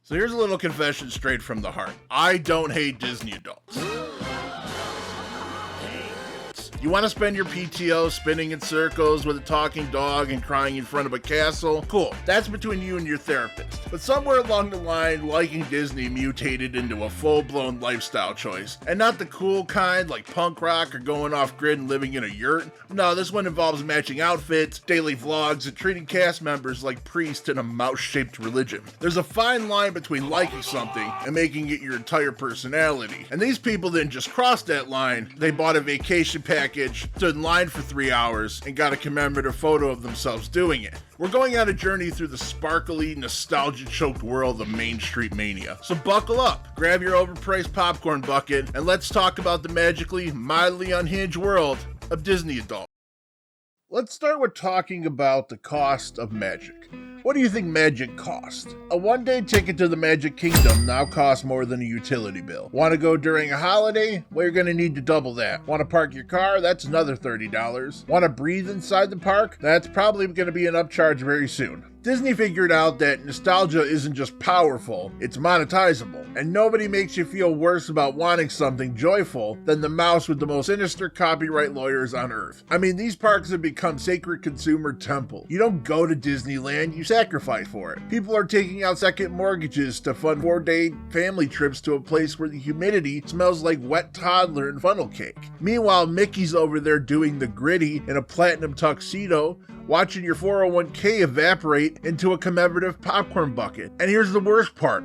So here's a little confession straight from the heart. I don't hate Disney adults. You want to spend your PTO spinning in circles with a talking dog and crying in front of a castle? Cool. That's between you and your therapist. But somewhere along the line, liking Disney mutated into a full-blown lifestyle choice. And not the cool kind like punk rock or going off-grid and living in a yurt. No, this one involves matching outfits, daily vlogs, and treating cast members like priests in a mouse-shaped religion. There's a fine line between liking something and making it your entire personality. And these people didn't just cross that line. They bought a vacation package, stood in line for 3 hours, and got a commemorative photo of themselves doing it. We're going on a journey through the sparkly, nostalgia-choked world of Main Street mania. So buckle up, grab your overpriced popcorn bucket, and let's talk about the magically, mildly unhinged world of Disney adult. Let's start with talking about the cost of magic. What do you think magic costs? A one-day ticket to the Magic Kingdom now costs more than a utility bill. Want to go during a holiday? Well, you're going to need to double that. Want to park your car? That's another $30. Want to breathe inside the park? That's probably going to be an upcharge very soon. Disney figured out that nostalgia isn't just powerful, it's monetizable, and nobody makes you feel worse about wanting something joyful than the mouse with the most sinister copyright lawyers on earth. I mean, these parks have become sacred consumer temples. You don't go to Disneyland, you sacrifice for it. People are taking out second mortgages to fund 4-day family trips to a place where the humidity smells like wet toddler and funnel cake. Meanwhile, Mickey's over there doing the gritty in a platinum tuxedo, watching your 401k evaporate into a commemorative popcorn bucket. And here's the worst part.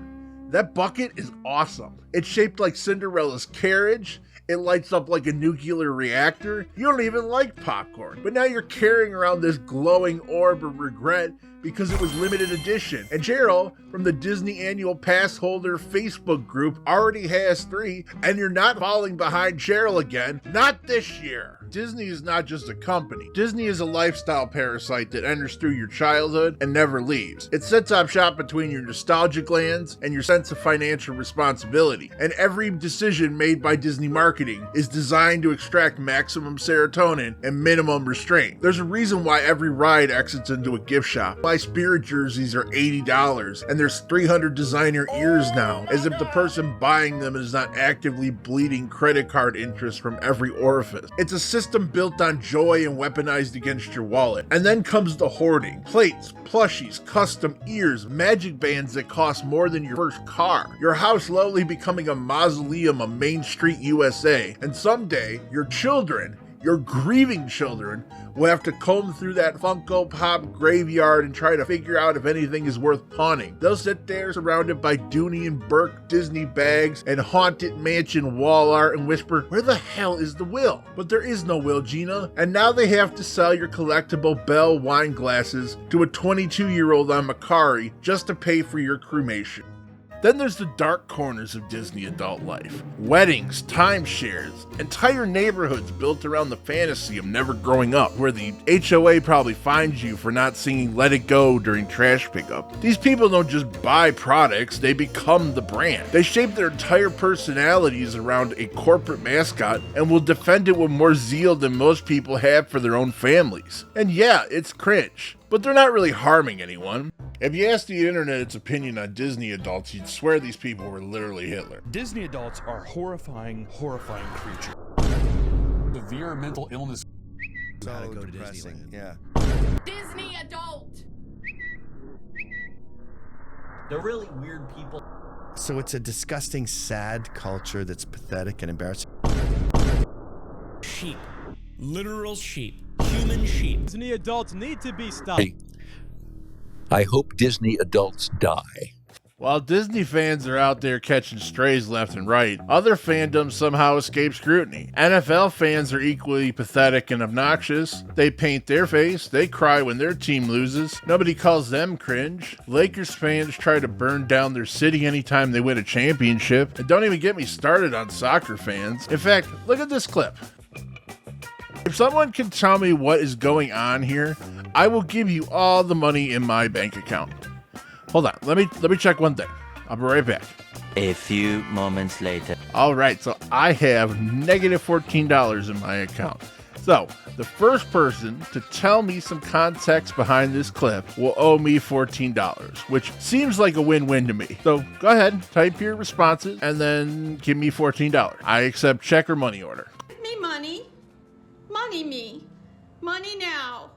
That bucket is awesome. It's shaped like Cinderella's carriage. It lights up like a nuclear reactor. You don't even like popcorn, but now you're carrying around this glowing orb of regret because it was limited edition. And Cheryl from the Disney Annual Pass Holder Facebook group already has 3, and you're not falling behind Cheryl again. Not this year. Disney is not just a company. Disney is a lifestyle parasite that enters through your childhood and never leaves. It sets up shop between your nostalgia glands and your sense of financial responsibility. And every decision made by Disney marketing is designed to extract maximum serotonin and minimum restraint. There's a reason why every ride exits into a gift shop. Why Spirit jerseys are $80 and there's 300 designer ears now, as if the person buying them is not actively bleeding credit card interest from every orifice. It's a system built on joy and weaponized against your wallet. And then comes the hoarding. Plates, plushies, custom ears, magic bands that cost more than your first car. Your house slowly becoming a mausoleum of Main Street USA. And someday, your children, your grieving children, will have to comb through that Funko Pop graveyard and try to figure out if anything is worth pawning. They'll sit there surrounded by Dooney and Burke Disney bags and Haunted Mansion wall art and whisper, "Where the hell is the will?" But there is no will, Gina. And now they have to sell your collectible Bell wine glasses to a 22-year-old on Macari just to pay for your cremation. Then there's the dark corners of Disney adult life. Weddings, timeshares, entire neighborhoods built around the fantasy of never growing up, where the HOA probably fines you for not singing Let It Go during trash pickup. These people don't just buy products, they become the brand. They shape their entire personalities around a corporate mascot and will defend it with more zeal than most people have for their own families. And yeah, it's cringe, but they're not really harming anyone. If you ask the internet its opinion on Disney adults, you'd swear these people were literally Hitler. Disney adults are horrifying creatures. Severe mental illness. Gotta go to Disneyland. Yeah. Disney adult! They're really weird people. So it's a disgusting, sad culture that's pathetic and embarrassing. Sheep. Literal sheep. Human sheep. Disney adults need to be stopped. Hey, I hope Disney adults die. While Disney fans are out there catching strays left and right, other fandoms somehow escape scrutiny. NFL fans are equally pathetic and obnoxious. They paint their face, they cry when their team loses. Nobody calls them cringe. Lakers fans try to burn down their city anytime they win a championship. And don't even get me started on soccer fans. In fact, look at this clip. If someone can tell me what is going on here, I will give you all the money in my bank account. Hold on, let me check one thing. I'll be right back. A few moments later. All right, so I have negative $14 in my account. So, the first person to tell me some context behind this clip will owe me $14, which seems like a win-win to me. So, go ahead, type your responses, and then give me $14. I accept check or money order. Me money. Money me. Money now.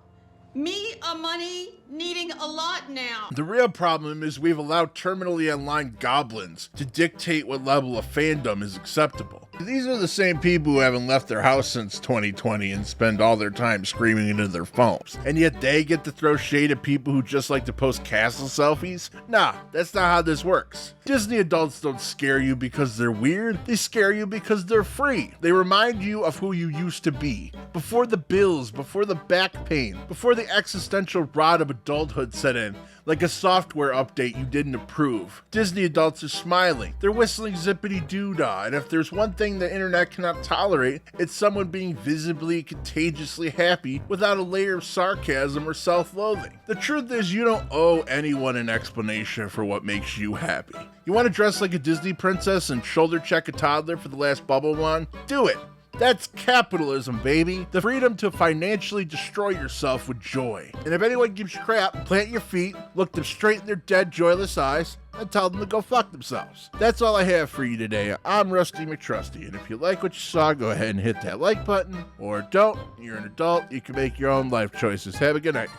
Me a money needing a lot now. The real problem is we've allowed terminally online goblins to dictate what level of fandom is acceptable. These are the same people who haven't left their house since 2020 and spend all their time screaming into their phones. And yet they get to throw shade at people who just like to post castle selfies? Nah, that's not how this works. Disney adults don't scare you because they're weird, they scare you because they're free. They remind you of who you used to be. Before the bills, before the back pain, before the existential rot of adulthood set in, like a software update you didn't approve. Disney adults are smiling. They're whistling zippity-doo-dah, and if there's one thing the internet cannot tolerate, it's someone being visibly, contagiously happy without a layer of sarcasm or self-loathing. The truth is, you don't owe anyone an explanation for what makes you happy. You want to dress like a Disney princess and shoulder check a toddler for the last bubble wand? Do it. That's capitalism, baby. The freedom to financially destroy yourself with joy. And if anyone gives you crap, plant your feet, look them straight in their dead, joyless eyes, and tell them to go fuck themselves. That's all I have for you today. I'm Rusty McTrusty, and if you like what you saw, go ahead and hit that like button. Or don't. You're an adult. You can make your own life choices. Have a good night.